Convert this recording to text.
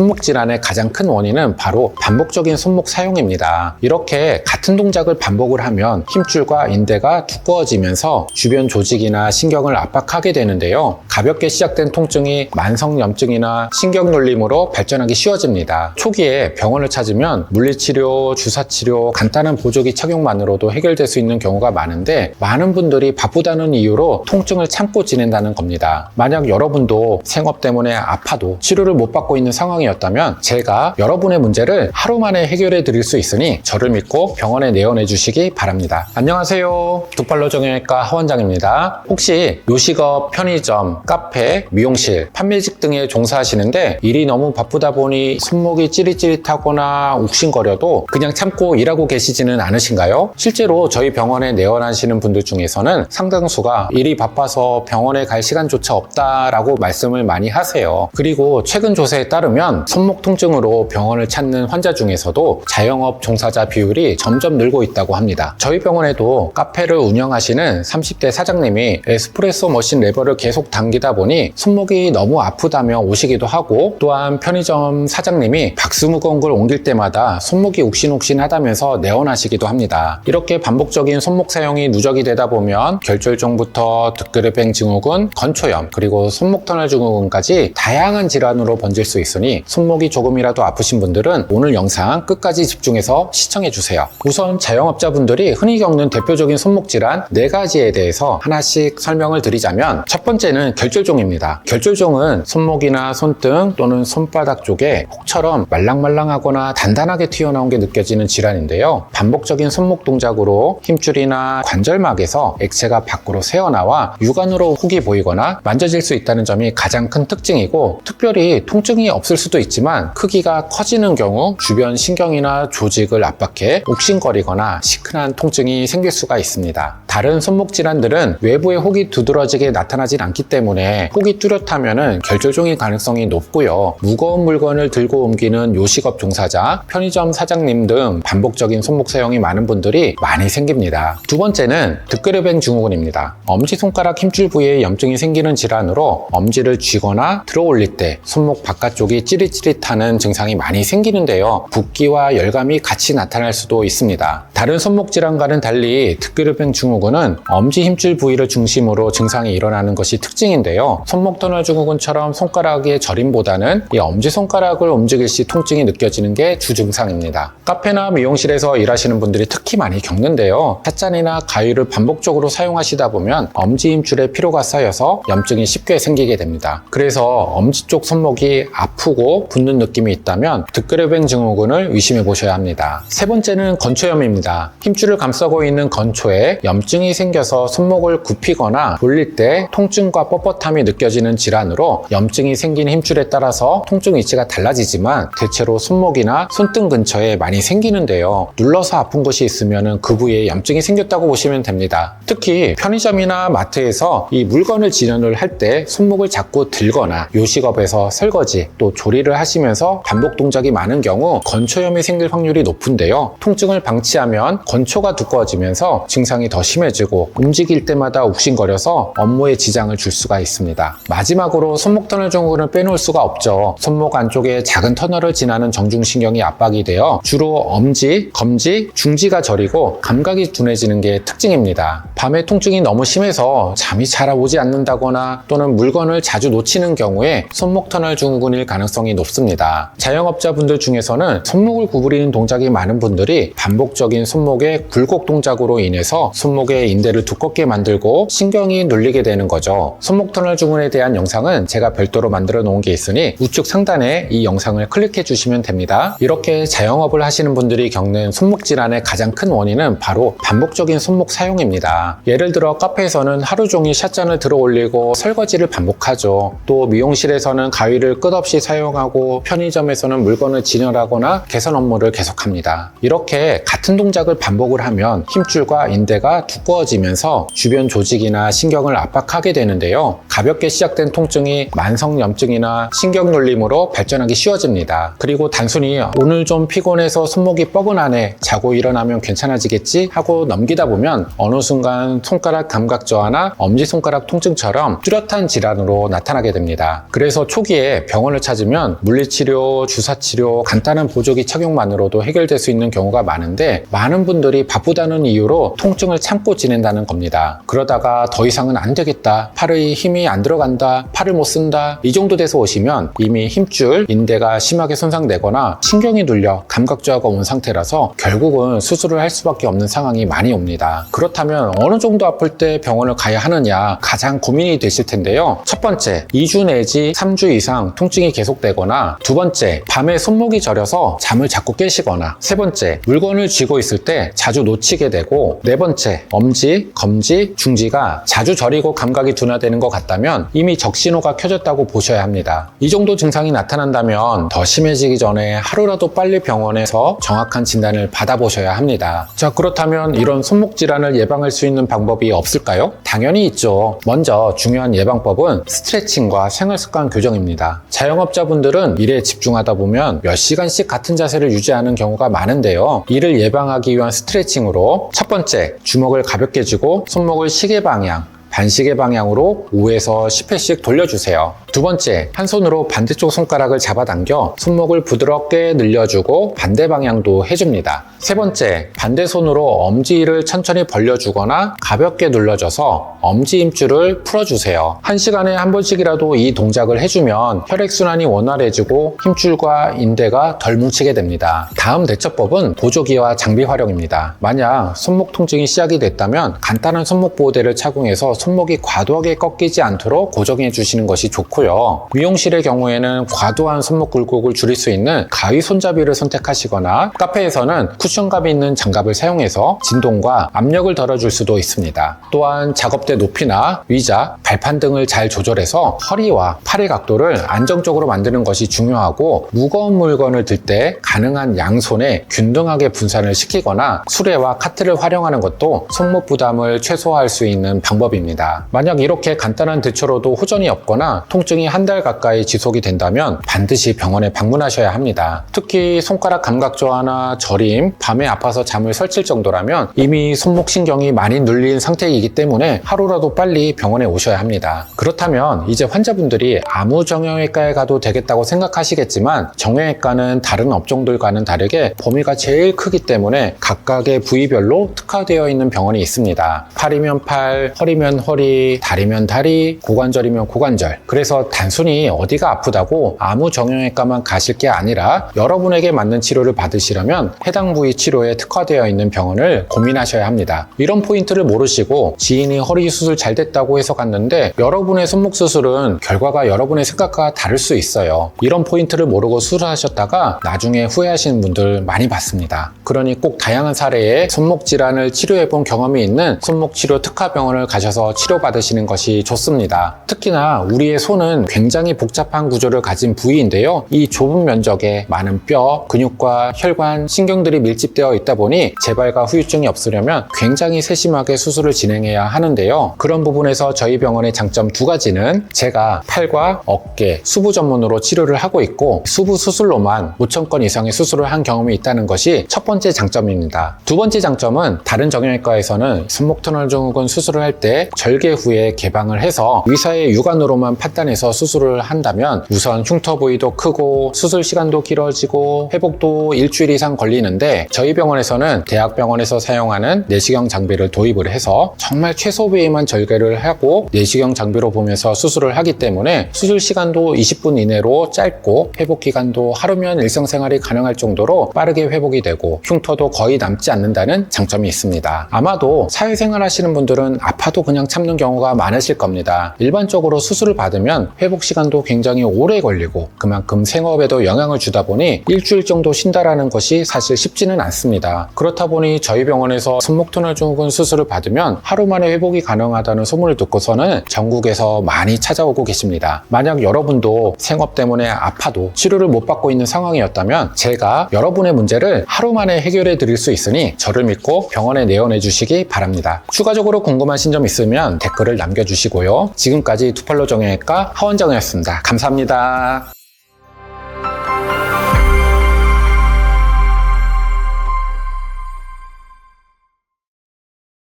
손목 질환의 가장 큰 원인은 바로 반복적인 손목 사용입니다. 이렇게 같은 동작을 반복을 하면 힘줄과 인대가 두꺼워지면서 주변 조직이나 신경을 압박하게 되는데요. 가볍게 시작된 통증이 만성염증이나 신경놀림으로 발전하기 쉬워집니다. 초기에 병원을 찾으면 물리치료, 주사치료, 간단한 보조기 착용만으로도 해결될 수 있는 경우가 많은데 많은 분들이 바쁘다는 이유로 통증을 참고 지낸다는 겁니다. 만약 여러분도 생업 때문에 아파도 치료를 못 받고 있는 상황이었다면 제가 여러분의 문제를 하루 만에 해결해 드릴 수 있으니 저를 믿고 병원에 내원해 주시기 바랍니다. 안녕하세요. 두팔로 정형외과 하원장입니다. 혹시 요식업, 편의점, 카페, 미용실, 판매직 등에 종사하시는데 일이 너무 바쁘다 보니 손목이 찌릿찌릿하거나 욱신거려도 그냥 참고 일하고 계시지는 않으신가요? 실제로 저희 병원에 내원하시는 분들 중에서는 상당수가 일이 바빠서 병원에 갈 시간조차 없다라고 말씀을 많이 하세요. 그리고 최근 조사에 따르면 손목 통증으로 병원을 찾는 환자 중에서도 자영업 종사자 비율이 점점 늘고 있다고 합니다. 저희 병원에도 카페를 운영하시는 30대 사장님이 에스프레소 머신 레버를 계속 당기다 보니 손목이 너무 아프다며 오시기도 하고, 또한 편의점 사장님이 박스 무거운 걸 옮길 때마다 손목이 욱신욱신하다면서 내원하시기도 합니다. 이렇게 반복적인 손목 사용이 누적이 되다 보면 결절종부터 득그레뱅 증후군, 건초염, 그리고 손목 터널 증후군까지 다양한 질환으로 번질 수 있으니 손목이 조금이라도 아프신 분들은 오늘 영상 끝까지 집중해서 시청해주세요. 우선 자영업자분들이 흔히 겪는 대표적인 손목 질환 4가지에 대해서 하나씩 설명을 드리자면, 첫 번째는 결절종입니다. 결절종은 손목이나 손등 또는 손바닥 쪽에 혹처럼 말랑말랑하거나 단단하게 튀어나온 게 느껴지는 질환인데요. 반복적인 손목 동작으로 힘줄이나 관절막에서 액체가 밖으로 새어나와 육안으로 혹이 보이거나 만져질 수 있다는 점이 가장 큰 특징이고, 특별히 통증이 없을 수도 있지만 크기가 커지는 경우 주변 신경이나 조직을 압박해 욱신거리거나 시큰한 통증이 생길 수가 있습니다. 다른 손목 질환들은 외부에 혹이 두드러지게 나타나진 않기 때문에 혹이 뚜렷하면 결절종일 가능성이 높고요. 무거운 물건을 들고 옮기는 요식업 종사자, 편의점 사장님 등 반복적인 손목 사용이 많은 분들이 많이 생깁니다. 두 번째는 득그레뱅 증후군입니다. 엄지손가락 힘줄 부위에 염증이 생기는 질환으로 엄지를 쥐거나 들어 올릴 때 손목 바깥쪽이 찌릿찌릿하는 증상이 많이 생기는데요. 붓기와 열감이 같이 나타날 수도 있습니다. 다른 손목 질환과는 달리 득그레뱅 증후군은 엄지 힘줄 부위를 중심으로 증상이 일어나는 것이 특징인데요. 손목 터널 증후군처럼 손가락의 저림보다는 이 엄지손가락을 움직일 시 통증이 느껴지는 게 주 증상입니다. 카페나 미용실에서 일하시는 분들이 특히 많이 겪는데요. 찻잔이나 가위를 반복적으로 사용하시다 보면 엄지 힘줄에 피로가 쌓여서 염증이 쉽게 생기게 됩니다. 그래서 엄지 쪽 손목이 아프고 붓는 느낌이 있다면 득그레뱅 증후군을 의심해 보셔야 합니다. 세 번째는 건초염입니다. 힘줄을 감싸고 있는 건초에 염증이 생겨서 손목을 굽히거나 돌릴 때 통증과 뻣뻣함이 느껴지는 질환으로, 염증이 생긴 힘줄에 따라서 통증 위치가 달라지지만 대체로 손목이나 손등 근처에 많이 생기는데요. 눌러서 아픈 곳이 있으면 그 부위에 염증이 생겼다고 보시면 됩니다. 특히 편의점이나 마트에서 이 물건을 진열을 할 때 손목을 자꾸 들거나 요식업에서 설거지 또 조리를 하시면서 반복 동작이 많은 경우 건초염이 생길 확률이 높은데요. 통증을 방치하면 건초가 두꺼워지면서 증상이 더 심해지고 움직일 때마다 욱신거려서 업무에 지장을 줄 수가 있습니다. 마지막으로 손목 터널 증후군을 빼놓을 수가 없죠. 손목 안쪽에 작은 터널을 지나는 정중신경이 압박이 되어 주로 엄지, 검지, 중지가 저리고 감각이 둔해지는 게 특징입니다. 밤에 통증이 너무 심해서 잠이 잘 오지 않는다거나 또는 물건을 자주 놓치는 경우에 손목 터널 증후군일 가능성이 높습니다. 자영업자분들 중에서는 손목을 구부리는 동작이 많은 분들이 반복적인 손목의 굴곡 동작으로 인해서 손목의 인대를 두껍게 만들고 신경이 눌리게 되는 거죠. 손목 터널 증후군에 대한 영상은 제가 별도로 만들어 놓은 게 있으니 우측 상단에 이 영상을 클릭해 주시면 됩니다. 이렇게 자영업을 하시는 분들이 겪는 손목 질환의 가장 큰 원인은 바로 반복적인 손목 사용입니다. 예를 들어 카페에서는 하루 종일 샷잔을 들어 올리고 설거지를 반복하죠. 또 미용실에서는 가위를 끝없이 사용하고 편의점에서는 물건을 진열하거나 개선 업무를 계속합니다. 이렇게 같은 동작을 반복을 하면 힘줄과 인대가 두꺼워지면서 주변 조직이나 신경을 압박하게 되는데요. 가볍게 시작된 통증이 만성염증이나 신경놀림으로 발전하기 쉬워집니다. 그리고 단순히 오늘 좀 피곤해서 손목이 뻐근하네, 자고 일어나면 괜찮아지겠지 하고 넘기다 보면 어느 순간 손가락 감각 저하나 엄지손가락 통증처럼 뚜렷한 질환으로 나타나게 됩니다. 그래서 초기에 병원을 찾으면 보면 물리치료, 주사치료, 간단한 보조기 착용만으로도 해결될 수 있는 경우가 많은데 많은 분들이 바쁘다는 이유로 통증을 참고 지낸다는 겁니다. 그러다가 더 이상은 안 되겠다, 팔의 힘이 안 들어간다, 팔을 못 쓴다, 이 정도 돼서 오시면 이미 힘줄, 인대가 심하게 손상되거나 신경이 눌려 감각저하가 온 상태라서 결국은 수술을 할 수밖에 없는 상황이 많이 옵니다. 그렇다면 어느 정도 아플 때 병원을 가야 하느냐, 가장 고민이 되실 텐데요. 첫 번째, 2주 내지 3주 이상 통증이 계속되거나, 두 번째, 밤에 손목이 저려서 잠을 자꾸 깨시거나, 세 번째, 물건을 쥐고 있을 때 자주 놓치게 되고, 네 번째, 엄지, 검지, 중지가 자주 저리고 감각이 둔화되는 것 같다면 이미 적신호가 켜졌다고 보셔야 합니다. 이 정도 증상이 나타난다면 더 심해지기 전에 하루라도 빨리 병원에서 정확한 진단을 받아보셔야 합니다. 자, 그렇다면 이런 손목 질환을 예방할 수 있는 방법이 없을까요? 당연히 있죠. 먼저 중요한 예방법은 스트레칭과 생활습관 교정입니다. 자영업자분들은 일에 집중하다 보면 몇 시간씩 같은 자세를 유지하는 경우가 많은데요. 이를 예방하기 위한 스트레칭으로, 첫 번째, 주먹을 가볍게 쥐고 손목을 시계 방향, 반시계 방향으로 5에서 10회씩 돌려주세요. 두 번째, 한 손으로 반대쪽 손가락을 잡아당겨 손목을 부드럽게 늘려주고 반대 방향도 해줍니다. 세 번째, 반대 손으로 엄지를 천천히 벌려주거나 가볍게 눌러줘서 엄지 힘줄을 풀어주세요. 한 시간에 한 번씩이라도 이 동작을 해주면 혈액순환이 원활해지고 힘줄과 인대가 덜 뭉치게 됩니다. 다음 대처법은 보조기와 장비 활용입니다. 만약 손목 통증이 시작이 됐다면 간단한 손목 보호대를 착용해서 손목이 과도하게 꺾이지 않도록 고정해 주시는 것이 좋고요. 미용실의 경우에는 과도한 손목 굴곡을 줄일 수 있는 가위 손잡이를 선택하시거나, 카페에서는 쿠션감이 있는 장갑을 사용해서 진동과 압력을 덜어줄 수도 있습니다. 또한 작업대 높이나 의자, 발판 등을 잘 조절해서 허리와 팔의 각도를 안정적으로 만드는 것이 중요하고, 무거운 물건을 들 때 가능한 양손에 균등하게 분산을 시키거나 수레와 카트를 활용하는 것도 손목 부담을 최소화할 수 있는 방법입니다. 만약 이렇게 간단한 대처로도 호전이 없거나 통증이 한 달 가까이 지속이 된다면 반드시 병원에 방문하셔야 합니다. 특히 손가락 감각 저하나 저림, 밤에 아파서 잠을 설칠 정도라면 이미 손목 신경이 많이 눌린 상태이기 때문에 하루라도 빨리 병원에 오셔야 합니다. 그렇다면 이제 환자분들이 아무 정형외과에 가도 되겠다고 생각하시겠지만, 정형외과는 다른 업종들과는 다르게 범위가 제일 크기 때문에 각각의 부위별로 특화되어 있는 병원이 있습니다. 팔이면 팔, 허리면 허리, 다리면 다리, 고관절이면 고관절. 그래서 단순히 어디가 아프다고 아무 정형외과만 가실 게 아니라 여러분에게 맞는 치료를 받으시려면 해당 부위 치료에 특화되어 있는 병원을 고민하셔야 합니다. 이런 포인트를 모르시고 지인이 허리 수술 잘 됐다고 해서 갔는데 여러분의 손목 수술은 결과가 여러분의 생각과 다를 수 있어요. 이런 포인트를 모르고 수술하셨다가 나중에 후회하시는 분들 많이 봤습니다. 그러니 꼭 다양한 사례의 손목 질환을 치료해본 경험이 있는 손목 치료 특화 병원을 가셔서 치료받으시는 것이 좋습니다. 특히나 우리의 손은 굉장히 복잡한 구조를 가진 부위인데요. 이 좁은 면적에 많은 뼈, 근육과 혈관, 신경들이 밀집되어 있다 보니 재발과 후유증이 없으려면 굉장히 세심하게 수술을 진행해야 하는데요. 그런 부분에서 저희 병원의 장점 두 가지는, 제가 팔과 어깨, 수부 전문으로 치료를 하고 있고 수부 수술로만 5,000건 이상의 수술을 한 경험이 있다는 것이 첫 번째 장점입니다. 두 번째 장점은, 다른 정형외과에서는 손목 터널 증후군 수술을 할 때 절개 후에 개방을 해서 의사의 육안으로만 판단해서 수술을 한다면 우선 흉터 부위도 크고 수술 시간도 길어지고 회복도 일주일 이상 걸리는데, 저희 병원에서는 대학병원에서 사용하는 내시경 장비를 도입을 해서 정말 최소 부위만 절개를 하고 내시경 장비로 보면서 수술을 하기 때문에 수술 시간도 20분 이내로 짧고 회복 기간도 하루면 일상생활이 가능할 정도로 빠르게 회복이 되고 흉터도 거의 남지 않는다는 장점이 있습니다. 아마도 사회생활 하시는 분들은 아파도 그냥 참는 경우가 많으실 겁니다. 일반적으로 수술을 받으면 회복 시간도 굉장히 오래 걸리고 그만큼 생업에도 영향을 주다 보니 일주일 정도 쉰다라는 것이 사실 쉽지는 않습니다. 그렇다 보니 저희 병원에서 손목 터널 증후군 수술을 받으면 하루 만에 회복이 가능하다는 소문을 듣고서는 전국에서 많이 찾아오고 계십니다. 만약 여러분도 생업 때문에 아파도 치료를 못 받고 있는 상황이었다면 제가 여러분의 문제를 하루 만에 해결해 드릴 수 있으니 저를 믿고 병원에 내원해 주시기 바랍니다. 추가적으로 궁금하신 점 있으면 댓글을 남겨주시고요. 지금까지 두팔로 정형외과 하원정이었습니다. 감사합니다.